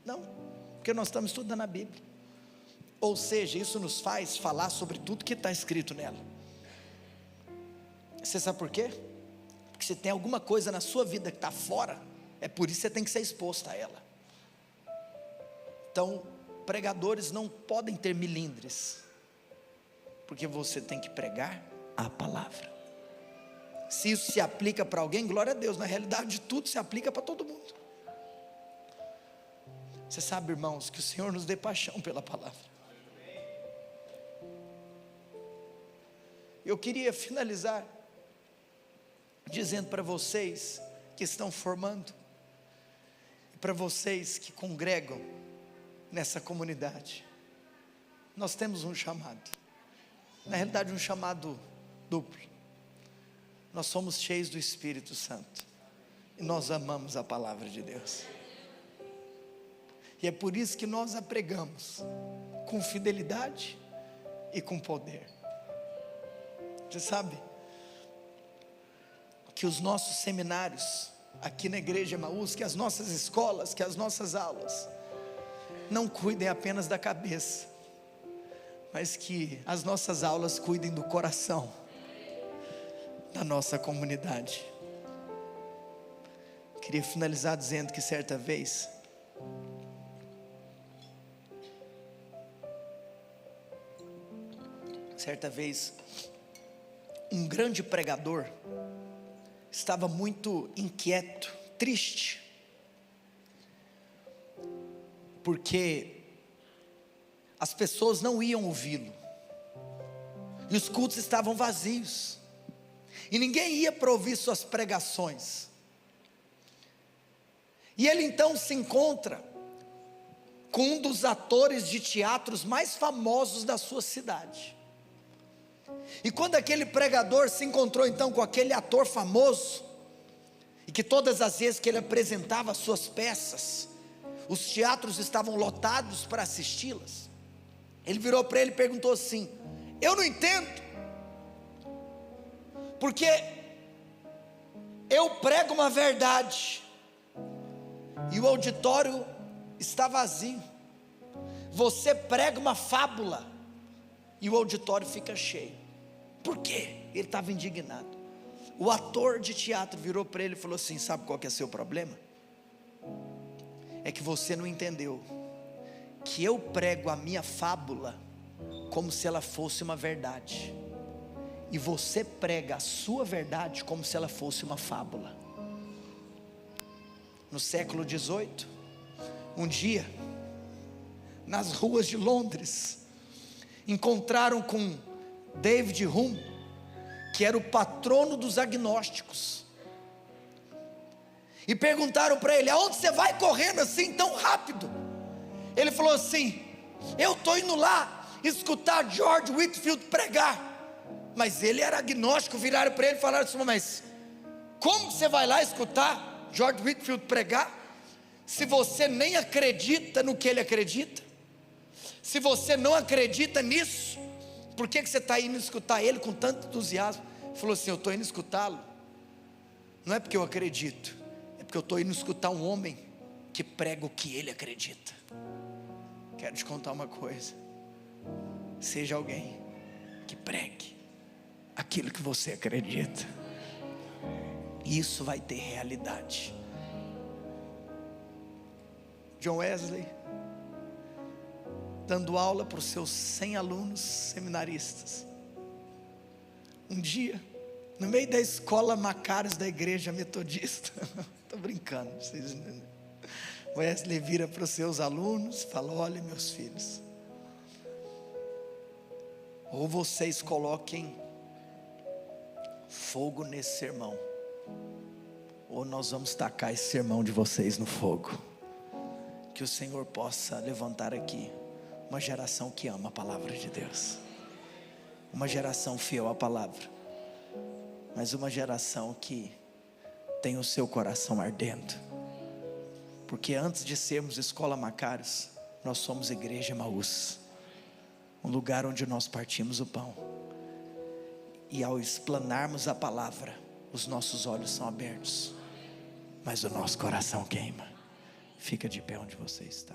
Não, porque nós estamos estudando a Bíblia, ou seja, isso nos faz falar sobre tudo que está escrito nela. Você sabe por quê? Porque se tem alguma coisa na sua vida que está fora, é por isso que você tem que ser exposto a ela. Então, pregadores não podem ter milindres, porque você tem que pregar a palavra. Se isso se aplica para alguém, glória a Deus, na realidade tudo se aplica para todo mundo. Você sabe, irmãos, que o Senhor nos dê paixão pela palavra. Eu queria finalizar dizendo para vocês que estão formando, e para vocês que congregam nessa comunidade, nós temos um chamado, na realidade um chamado duplo. Nós somos cheios do Espírito Santo, e nós amamos a palavra de Deus, e é por isso que nós a pregamos com fidelidade e com poder. Você sabe que os nossos seminários aqui na igreja Emaús, que as nossas escolas, que as nossas aulas não cuidem apenas da cabeça, mas que as nossas aulas cuidem do coração da nossa comunidade. Queria finalizar dizendo que certa vez um grande pregador estava muito inquieto, triste, porque as pessoas não iam ouvi-lo, e os cultos estavam vazios, e ninguém ia para ouvir suas pregações. E ele então se encontra com um dos atores de teatros mais famosos da sua cidade. E quando aquele pregador se encontrou então com aquele ator famoso, e que todas as vezes que ele apresentava as suas peças, os teatros estavam lotados para assisti-las, ele virou para ele e perguntou assim: eu não entendo, porque eu prego uma verdade e o auditório está vazio, você prega uma fábula e o auditório fica cheio. Por quê? Ele estava indignado. O ator de teatro virou para ele e falou assim: sabe qual que é o seu problema? É que você não entendeu que eu prego a minha fábula como se ela fosse uma verdade, e você prega a sua verdade como se ela fosse uma fábula. No século XVIII, um dia, nas ruas de Londres, encontraram com David Hume, que era o patrono dos agnósticos, e perguntaram para ele: aonde você vai correndo assim tão rápido? Ele falou assim: Eu estou indo lá escutar George Whitefield pregar. Mas ele era agnóstico, viraram para ele e falaram assim: mas como você vai lá escutar George Whitefield pregar, se você nem acredita no que ele acredita? Se você não acredita nisso, por que você está indo escutar ele com tanto entusiasmo? Ele falou assim: eu estou indo escutá-lo, não é porque eu acredito, é porque eu estou indo escutar um homem que prega o que ele acredita. Quero te contar uma coisa: seja alguém que pregue aquilo que você acredita, isso vai ter realidade. John Wesley, dando aula para os seus 100 alunos seminaristas, um dia, no meio da escola Macários da igreja metodista, estou brincando, vocês entendem? Wesley vira para os seus alunos e fala: olha, meus filhos, ou vocês coloquem fogo nesse sermão, ou nós vamos tacar esse sermão de vocês no fogo. Que o Senhor possa levantar aqui uma geração que ama a palavra de Deus, uma geração fiel à palavra, mas uma geração que tem o seu coração ardendo, porque antes de sermos Escola Macários, nós somos Igreja Emaús, um lugar onde nós partimos o pão, e ao explanarmos a palavra, os nossos olhos são abertos, mas o nosso coração queima. Fica de pé onde você está.